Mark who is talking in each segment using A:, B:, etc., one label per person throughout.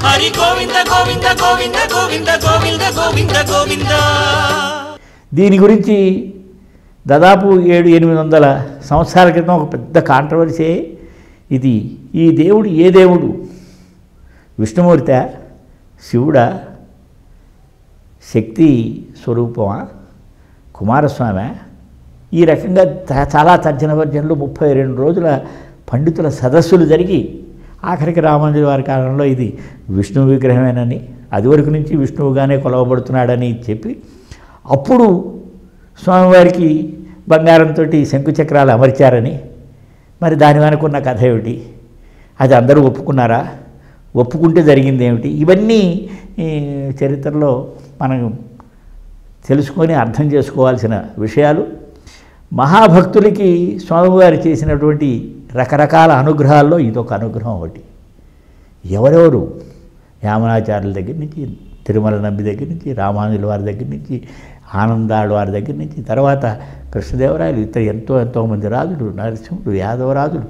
A: హరి గోవింద గోవింద గోవింద గోవింద గోవింద గోవింద గోవింద.
B: దీని గురించి దాదాపు 700-800 సంవత్సరాల క్రితం ఒక పెద్ద కాంట్రవర్సీ. ఇది ఈ దేవుడు ఏ దేవుడు? విష్ణుమూర్తి, శివుడా, శక్తి స్వరూపమా, కుమారస్వామి? ఈ రకంగా చాలా తర్జన భర్జనలు 32 రోజుల పండితుల సదస్సులు జరిగి ఆఖరికి రామానుజుల వారి కాలంలో ఇది విష్ణు విగ్రహమేనని, అది వరకు నుంచి విష్ణువుగానే కొలవబడుతున్నాడని చెప్పి అప్పుడు స్వామివారికి బంగారంతో శంకుచక్రాలు అమర్చారని, మరి దాని వెనుకున్న కథ ఏమిటి? అది అందరూ ఒప్పుకున్నారా? ఒప్పుకుంటే జరిగింది ఏమిటి? ఇవన్నీ చరిత్రలో మనం తెలుసుకొని అర్థం చేసుకోవాల్సిన విషయాలు. మహాభక్తులకి స్వామివారు చేసినటువంటి రకరకాల అనుగ్రహాల్లో ఇదొక అనుగ్రహం ఒకటి. ఎవరెవరు యామనాచార్యుల దగ్గర నుంచి, తిరుమల నంబి దగ్గర నుంచి, రామానుజుల వారి దగ్గర నుంచి, ఆనందాళ్ళ వారి దగ్గర నుంచి, తర్వాత కృష్ణదేవరాయలు, ఇతర ఎంతోమంది రాజులు, నరసింహుడు, యాదవరాజులు,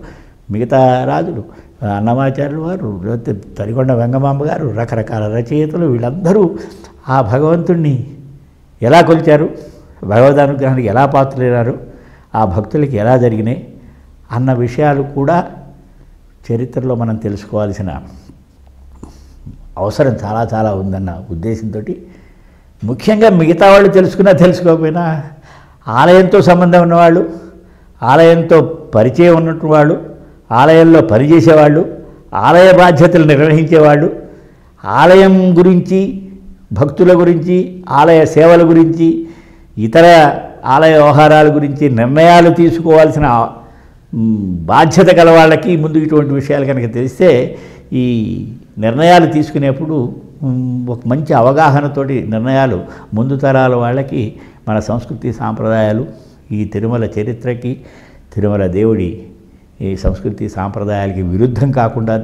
B: మిగతా రాజులు, అన్నమాచార్యుల వారు, తరికొండ వెంగమాంబ గారు, రకరకాల రచయితలు, వీళ్ళందరూ ఆ భగవంతుణ్ణి ఎలా కొలిచారు, భగవద్ అనుగ్రహానికి ఎలా పాత్రలేనారు, ఆ భక్తులకి ఎలా జరిగినాయి అన్న విషయాలు కూడా చరిత్రలో మనం తెలుసుకోవాల్సిన అవసరం చాలా చాలా ఉందన్న ఉద్దేశంతో, ముఖ్యంగా మిగతా వాళ్ళు తెలుసుకున్నా తెలుసుకోకపోయినా ఆలయంతో సంబంధం ఉన్నవాళ్ళు, ఆలయంతో పరిచయం ఉన్నట్టు వాళ్ళు, ఆలయంలో పనిచేసేవాళ్ళు, ఆలయ బాధ్యతలు నిర్వహించేవాళ్ళు, ఆలయం గురించి, భక్తుల గురించి, ఆలయ సేవల గురించి, ఇతర ఆలయ వ్యవహారాల గురించి నిర్ణయాలు తీసుకోవాల్సిన బాధ్యత గల వాళ్ళకి ముందు ఇటువంటి విషయాలు కనుక తెలిస్తే ఈ నిర్ణయాలు తీసుకునేప్పుడు ఒక మంచి అవగాహనతోటి నిర్ణయాలు ముందు తరాల వాళ్ళకి మన సంస్కృతి సాంప్రదాయాలు, ఈ తిరుమల చరిత్రకి, తిరుమల దేవుడి ఈ సంస్కృతి సాంప్రదాయాలకి విరుద్ధం కాకుండా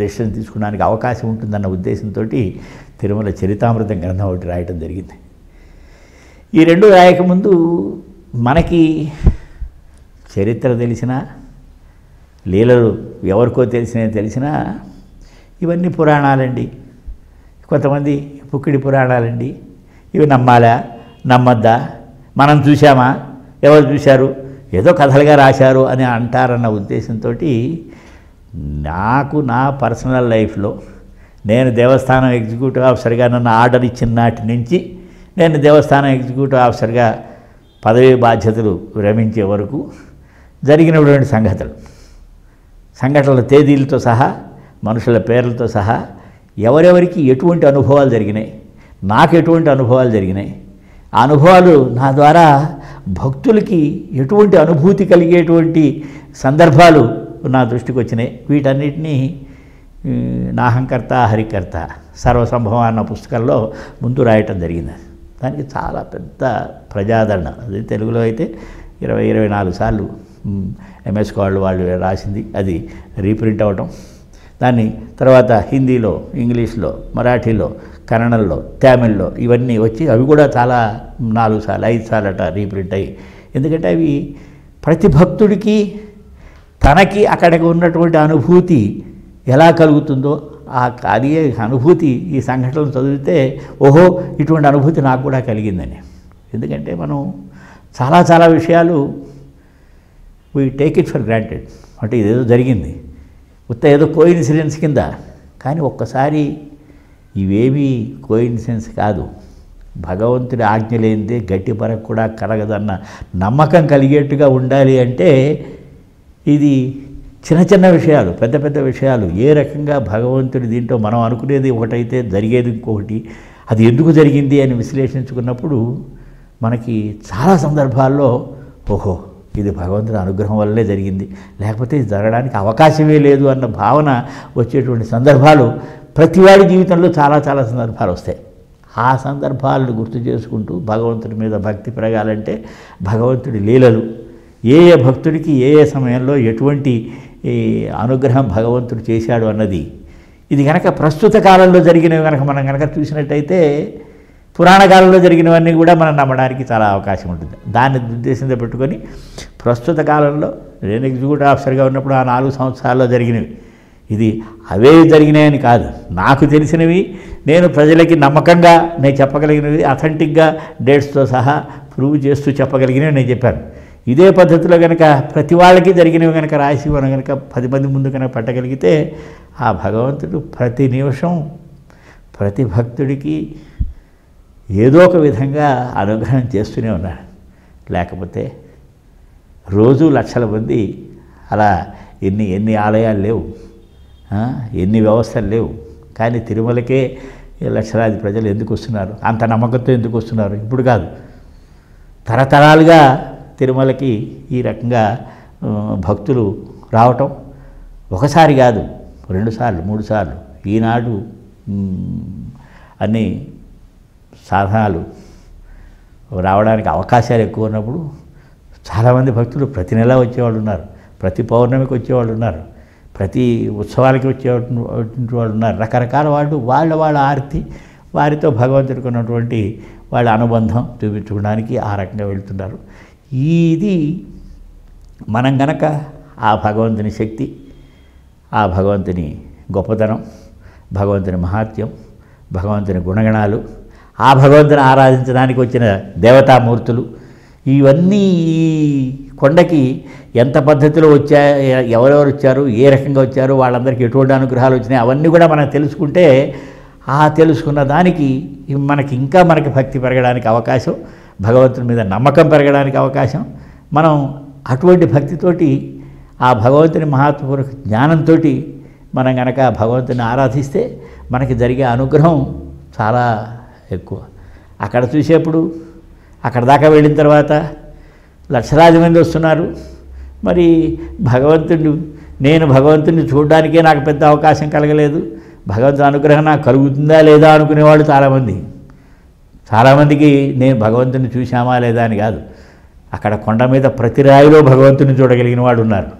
B: డెసిషన్ తీసుకోవడానికి అవకాశం ఉంటుందన్న ఉద్దేశంతో తిరుమల చరితామృతం గ్రంథం ఒకటి రాయటం జరిగింది. ఈ రెండు రాయకముందు మనకి చరిత్ర తెలిసినా, లీలలు ఎవరికో తెలిసినా ఇవన్నీ పురాణాలండి, కొంతమంది పుక్కిడి పురాణాలండి, ఇవి నమ్మాలా నమ్మద్దా, మనం చూసామా, ఎవరు చూశారు, ఏదో కథలుగా రాశారు అని అంటారన్న ఉద్దేశంతో నాకు నా పర్సనల్ లైఫ్లో నేను దేవస్థానం ఎగ్జిక్యూటివ్ ఆఫీసర్గా నన్ను ఆర్డర్ ఇచ్చిన నాటి నుంచి నేను దేవస్థానం ఎగ్జిక్యూటివ్ ఆఫీసర్గా పదవి బాధ్యతలు విరమించే వరకు జరిగినటువంటి సంఘటనల తేదీలతో సహా, మనుషుల పేర్లతో సహా, ఎవరెవరికి ఎటువంటి అనుభవాలు జరిగినాయి, నాకు ఎటువంటి అనుభవాలు జరిగినాయి, ఆ అనుభవాలు నా ద్వారా భక్తులకి ఎటువంటి అనుభూతి కలిగేటువంటి సందర్భాలు నా దృష్టికి వచ్చినాయి. వీటన్నిటినీ నాహంకర్త హరికర్త సర్వసంభవం అన్న పుస్తకంలో ముందు రాయటం జరిగింది. దానికి చాలా పెద్ద ప్రజాదరణ. అది తెలుగులో అయితే 24 సార్లు ఎంఎస్ వాళ్ళు రాసింది, అది రీప్రింట్ అవ్వటం, దాన్ని తర్వాత హిందీలో, ఇంగ్లీష్లో, మరాఠీలో, కన్నడంలో, తమిళ్లో ఇవన్నీ వచ్చి అవి కూడా చాలా 4 సార్లు 5 సార్లు అట రీప్రింట్ అయ్యి. ఎందుకంటే అవి ప్రతి భక్తుడికి తనకి అక్కడికి ఉన్నటువంటి అనుభూతి ఎలా కలుగుతుందో అది అనుభూతి ఈ సంఘటనలు చదివితే ఓహో ఇటువంటి అనుభూతి నాకు కూడా కలిగిందని. ఎందుకంటే మనం చాలా విషయాలు we take it for granted, అంటే ఇదేదో జరిగింది, ఏదో కోయిన్సిడెన్స్ కింద. కానీ ఒక్కసారి ఇవేమీ కోయిన్సిడెన్స్ కాదు, భగవంతుడి ఆజ్ఞ లేనిదే గట్టి పరకు కూడా కలగదన్న నమ్మకం కలిగేట్టుగా ఉండాలి. అంటే ఇది చిన్న విషయాలు, పెద్ద విషయాలు, ఏ రకంగా భగవంతుడి దీంట్లో మనం అనుకునేది ఒకటైతే జరిగేది ఇంకొకటి, అది ఎందుకు జరిగింది అని విశ్లేషించుకున్నప్పుడు మనకి చాలా సందర్భాల్లో ఓహో ఇది భగవంతుడి అనుగ్రహం వల్లే జరిగింది, లేకపోతే ఇది జరగడానికి అవకాశమే లేదు అన్న భావన వచ్చేటువంటి సందర్భాలు ప్రతివాడి జీవితంలో చాలా సందర్భాలు వస్తాయి. ఆ సందర్భాలను గుర్తు చేసుకుంటూ భగవంతుడి మీద భక్తి పెరగాలంటే భగవంతుడి లీలలు, ఏ భక్తుడికి ఏ సమయంలో ఎటువంటి అనుగ్రహం భగవంతుడు చేశాడు అన్నది, ఇది కనుక ప్రస్తుత కాలంలో జరిగినవి కనుక మనం కనుక చూసినట్టయితే పురాణ కాలంలో జరిగినవన్నీ కూడా మనం నమ్మడానికి చాలా అవకాశం ఉంటుంది. దాన్ని ఉద్దేశంతో పెట్టుకొని ప్రస్తుత కాలంలో నేను ఎగ్జిక్యూటివ్ ఆఫీసర్గా ఉన్నప్పుడు ఆ 4 సంవత్సరాల్లో జరిగినవి ఇది అవే జరిగినాయని కాదు, నాకు తెలిసినవి నేను ప్రజలకి నమ్మకంగా నేను చెప్పగలిగినవి అథెంటిక్గా డేట్స్తో సహా ప్రూవ్ చేస్తూ చెప్పగలిగినవి నేను చెప్పాను. ఇదే పద్ధతిలో కనుక ప్రతి వాళ్ళకి జరిగినవి కనుక రాసి మనం కనుక 10 మంది ముందు కనుక పెట్టగలిగితే ఆ భగవంతుడు ప్రతి నిమిషం ప్రతి భక్తుడికి ఏదో ఒక విధంగా అనుగ్రహం చేస్తూనే ఉన్నాడు. లేకపోతే రోజు లక్షల మంది అలా ఎన్ని ఆలయాలు లేవు, ఎన్ని వ్యవస్థలు లేవు, కానీ తిరుమలకే లక్షలాది ప్రజలు ఎందుకు వస్తున్నారు, అంత నమ్మకంతో ఎందుకు వస్తున్నారు? ఇప్పుడు కాదు, తరతరాలుగా తిరుమలకి ఈ రకంగా భక్తులు రావటం ఒకసారి కాదు, 2 సార్లు 3 సార్లు. ఈనాడు అన్ని సాధనాలు రావడానికి అవకాశాలు ఎక్కువ ఉన్నప్పుడు చాలామంది భక్తులు ప్రతి నెల వచ్చేవాళ్ళు ఉన్నారు, ప్రతి పౌర్ణమికి వచ్చేవాళ్ళు ఉన్నారు, ప్రతి ఉత్సవాలకి వచ్చేటువంటి వాళ్ళు ఉన్నారు. రకరకాల వాళ్ళు వాళ్ళ ఆర్తి వారితో భగవంతుడికి ఉన్నటువంటి వాళ్ళ అనుబంధం చూపించుకోవడానికి ఆ రకంగా వెళ్తున్నారు. ఇది మనం గనక ఆ భగవంతుని శక్తి, ఆ భగవంతుని గొప్పతనం, భగవంతుని మహాత్యం, భగవంతుని గుణగణాలు, ఆ భగవంతుని ఆరాధించడానికి వచ్చిన దేవతామూర్తులు, ఇవన్నీ ఈ కొండకి ఎంత పద్ధతిలో ఎవరెవరు వచ్చారు, ఏ రకంగా వచ్చారు, వాళ్ళందరికీ ఎటువంటి అనుగ్రహాలు వచ్చినాయి, అవన్నీ కూడా మనం తెలుసుకుంటే ఆ తెలుసుకున్న దానికి మనకి భక్తి పెరగడానికి అవకాశం, భగవంతుని మీద నమ్మకం పెరగడానికి అవకాశం. మనం అటువంటి భక్తితోటి ఆ భగవంతుని మహాత్మపూర్వక జ్ఞానంతో మనం కనుక భగవంతుని ఆరాధిస్తే మనకి జరిగే అనుగ్రహం చాలా ఎక్కువ. అక్కడ చూసేప్పుడు అక్కడ దాకా వెళ్ళిన తర్వాత లక్షలాది మంది వస్తున్నారు. మరి నేను భగవంతుడిని చూడడానికే నాకు పెద్ద అవకాశం కలగలేదు, భగవంతుని అనుగ్రహం నాకు కలుగుతుందా లేదా అనుకునేవాళ్ళు చాలామందికి నేను భగవంతుని చూశామా లేదా అని కాదు, అక్కడ కొండ మీద ప్రతి రాయిలో భగవంతుని చూడగలిగిన వాడు ఉన్నారు.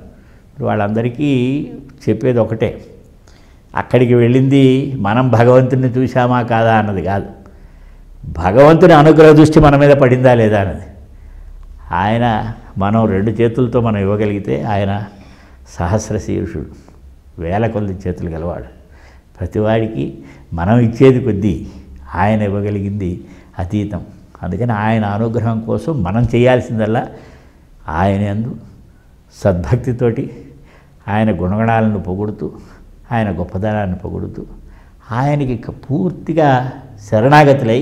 B: వాళ్ళందరికీ చెప్పేది ఒకటే, అక్కడికి వెళ్ళింది మనం భగవంతుని చూశామా కాదా అన్నది కాదు, భగవంతుని అనుగ్రహ దృష్టి మన మీద పడిందా లేదా అన్నది. ఆయన మనం 2 చేతులతో మనం ఇవ్వగలిగితే ఆయన సహస్రశీర్షుడు, వేల కొద్ది చేతులు గలవాడు. ప్రతివాడికి మనం ఇచ్చేది కొద్దీ ఆయన ఇవ్వగలిగింది అతీతం. అందుకని ఆయన అనుగ్రహం కోసం మనం చేయాల్సిందల్లా ఆయన యందు సద్భక్తితోటి ఆయన గుణగణాలను పొగుడుతూ, ఆయన గొప్పదనాన్ని పొగుడుతూ, ఆయనకి పూర్తిగా శరణాగతులై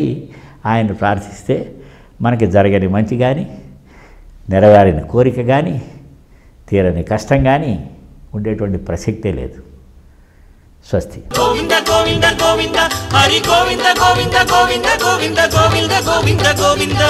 B: ఆయన ప్రార్థిస్తే మనకి జరగని మంచి కానీ, నెరవేరని కోరిక కానీ, తీరని కష్టం కానీ ఉండేటువంటి ప్రసక్తే లేదు. స్వస్తి.
A: గోవింద గోవింద గోవింద హరి గోవింద గోవింద గోవింద గోవింద గోవింద గోవింద గోవింద